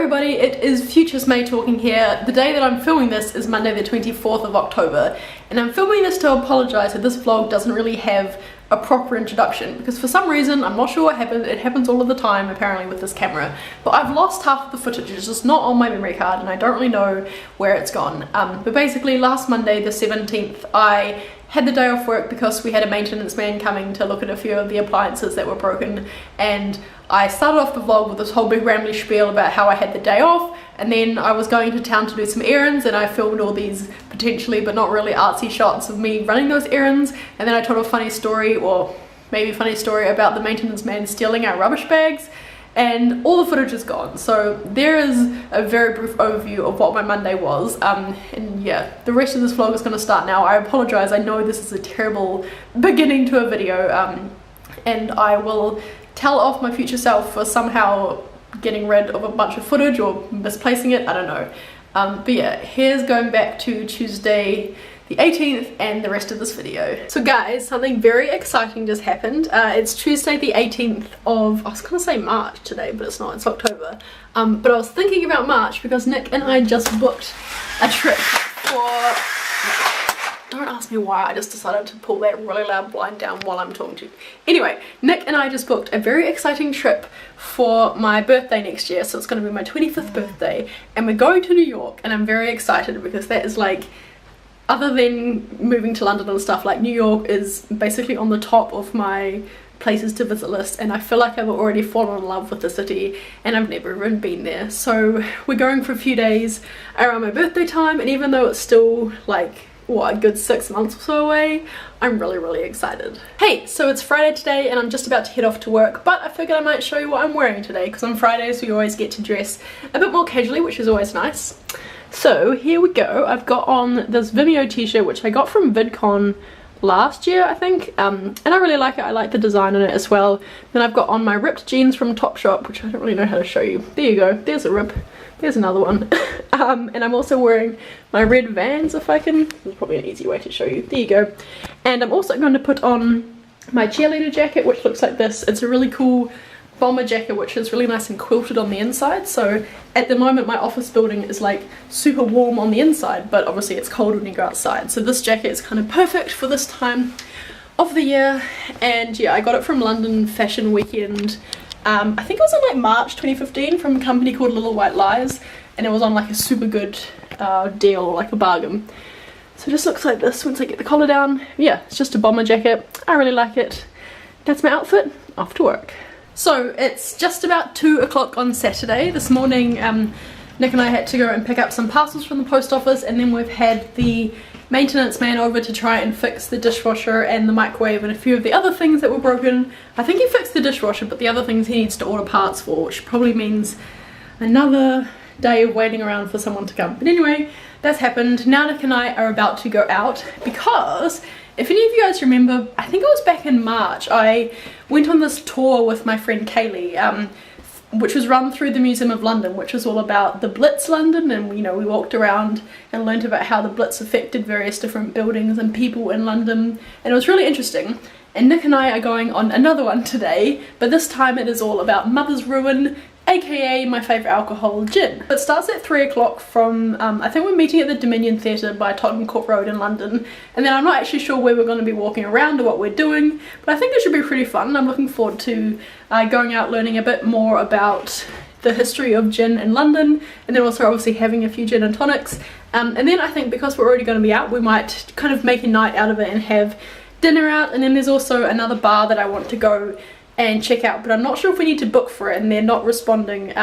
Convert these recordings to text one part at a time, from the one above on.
everybody, it is Future Smay talking here. The day that I'm filming this is Monday the 24th of October, and I'm filming this to apologise that this vlog doesn't really have a proper introduction, because for some reason, I'm not sure what happened, it happens all of the time apparently with this camera, but I've lost half of the footage. It's just not on my memory card and I don't really know where it's gone. But basically last Monday the 17th I had the day off work because we had a maintenance man coming to look at a few of the appliances that were broken, and I started off the vlog with this whole big rambly spiel about how I had the day off, and then I was going to town to do some errands and I filmed all these potentially but not really artsy shots of me running those errands, and then I told a funny story, or maybe funny story, about the maintenance man stealing our rubbish bags, and all the footage is gone. So there is a very brief overview of what my Monday was, and yeah, the rest of this vlog is going to start now. I apologise, I know this is a terrible beginning to a video, and I will tell off my future self for somehow getting rid of a bunch of footage or misplacing it, I don't know. But yeah, here's going back to Tuesday the 18th and the rest of this video. So guys, something very exciting just happened. It's Tuesday the 18th of, I was gonna say March today, but it's not, it's October. But I was thinking about March because Nick and I just booked a trip for, don't ask me why I just decided to pull that really loud blind down while I'm talking to you. Anyway, Nick and I just booked a very exciting trip for my birthday next year, so it's going to be my 25th birthday, and we're going to New York, and I'm very excited because that is like, other than moving to London and stuff, like New York is basically on the top of my places to visit list, and I feel like I've already fallen in love with the city and I've never even been there. So we're going for a few days around my birthday time, and even though it's still like, what, a good 6 months or so away, I'm really excited. Hey, so it's Friday today and I'm just about to head off to work, but I figured I might show you what I'm wearing today, because on Fridays we always get to dress a bit more casually, which is always nice. So here we go. I've got on this Vimeo t-shirt which I got from VidCon last year, I think, and I really like it. I like the design on it as well. Then I've got on my ripped jeans from Topshop, which I don't really know how to show you. There you go, there's a rip, there's another one. And I'm also wearing my red Vans, if I can, this is probably an easy way to show you, there you go. And I'm also going to put on my cheerleader jacket, which looks like this. It's a really cool bomber jacket which is really nice and quilted on the inside. So at the moment my office building is like super warm on the inside, but obviously it's cold when you go outside, so this jacket is kind of perfect for this time of the year. And yeah, I got it from London Fashion Weekend, I think it was in like March 2015, from a company called Little White Lies, and it was on like a super good deal, like a bargain. So it just looks like this once I get the collar down. Yeah, it's just a bomber jacket, I really like it. That's my outfit, off to work. So it's just about 2 o'clock on Saturday. This morning Nick and I had to go and pick up some parcels from the post office, and then we've had the maintenance man over to try and fix the dishwasher and the microwave and a few of the other things that were broken. I think he fixed the dishwasher, but the other things he needs to order parts for, which probably means another day of waiting around for someone to come. But anyway, that's happened. Now Nick and I are about to go out because, if any of you guys remember, I think it was back in March, I went on this tour with my friend Kaylee, which was run through the Museum of London, which was all about the Blitz London, and you know, we walked around and learned about how the Blitz affected various different buildings and people in London, and it was really interesting. And Nick and I are going on another one today, but this time it is all about Mother's Ruin, aka my favourite alcohol, gin. It starts at 3 o'clock from, I think we're meeting at the Dominion Theatre by Tottenham Court Road in London, and then I'm not actually sure where we're going to be walking around or what we're doing, but I think it should be pretty fun. I'm looking forward to going out, learning a bit more about the history of gin in London, and then also obviously having a few gin and tonics. And then I think because we're already going to be out, we might kind of make a night out of it and have dinner out, and then there's also another bar that I want to go and check out, but I'm not sure if we need to book for it, and they're not responding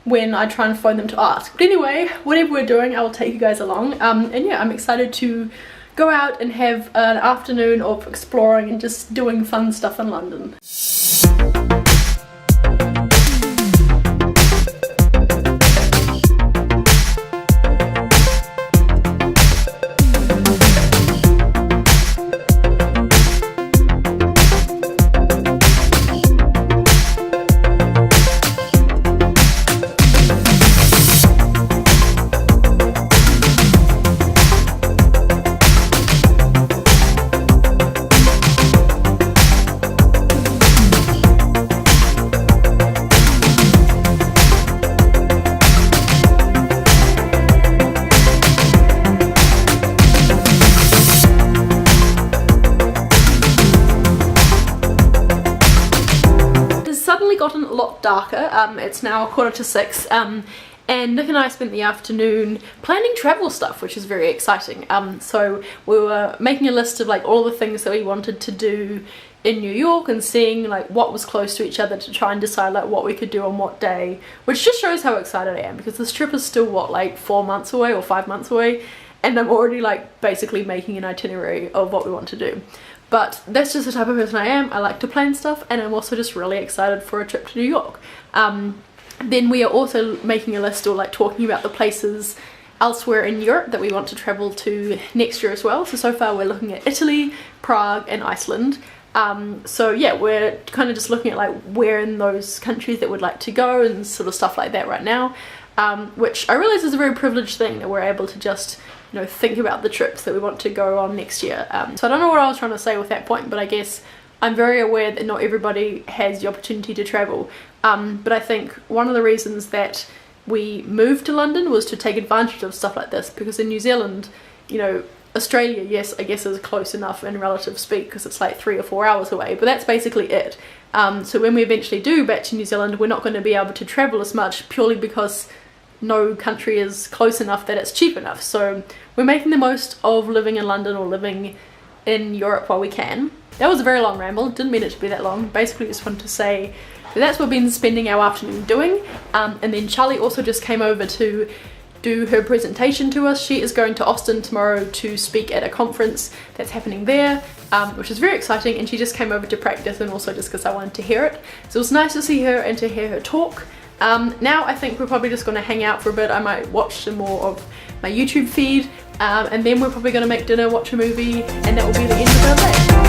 when I try and phone them to ask. But anyway, whatever we're doing, I will take you guys along, and yeah, I'm excited to go out and have an afternoon of exploring and just doing fun stuff in London. gotten a lot darker. It's now 6:15, and Nick and I spent the afternoon planning travel stuff, which is very exciting. So we were making a list of like all the things that we wanted to do in New York and seeing like what was close to each other to try and decide like what we could do on what day, which just shows how excited I am, because this trip is still what, like 4 months away or 5 months away, and I'm already like basically making an itinerary of what we want to do. But that's just the type of person I am. I like to plan stuff, and I'm also just really excited for a trip to New York. Then we are also making a list, or like talking about the places elsewhere in Europe that we want to travel to next year as well. So far we're looking at Italy, Prague and Iceland. So yeah, we're kind of just looking at like where in those countries that we'd like to go and sort of stuff like that right now, which I realize is a very privileged thing, that we're able to just, you know, think about the trips that we want to go on next year. So I don't know what I was trying to say with that point, but I guess I'm very aware that not everybody has the opportunity to travel. But I think one of the reasons that we moved to London was to take advantage of stuff like this, because in New Zealand, you know, Australia, yes, I guess is close enough in relative speed because it's like 3 or 4 hours away, but that's basically it. So when we eventually do back to New Zealand, we're not going to be able to travel as much, purely because no country is close enough that it's cheap enough. So we're making the most of living in London or living in Europe while we can. That was a very long ramble, didn't mean it to be that long. Basically just wanted to say that that's what we've been spending our afternoon doing. And then Charlie also just came over to do her presentation to us. She is going to Austin tomorrow to speak at a conference that's happening there, which is very exciting, and she just came over to practice, and also just because I wanted to hear it. So it was nice to see her and to hear her talk. Now I think we're probably just going to hang out for a bit. I might watch some more of my YouTube feed, and then we're probably going to make dinner, watch a movie, and that will be the end of our day.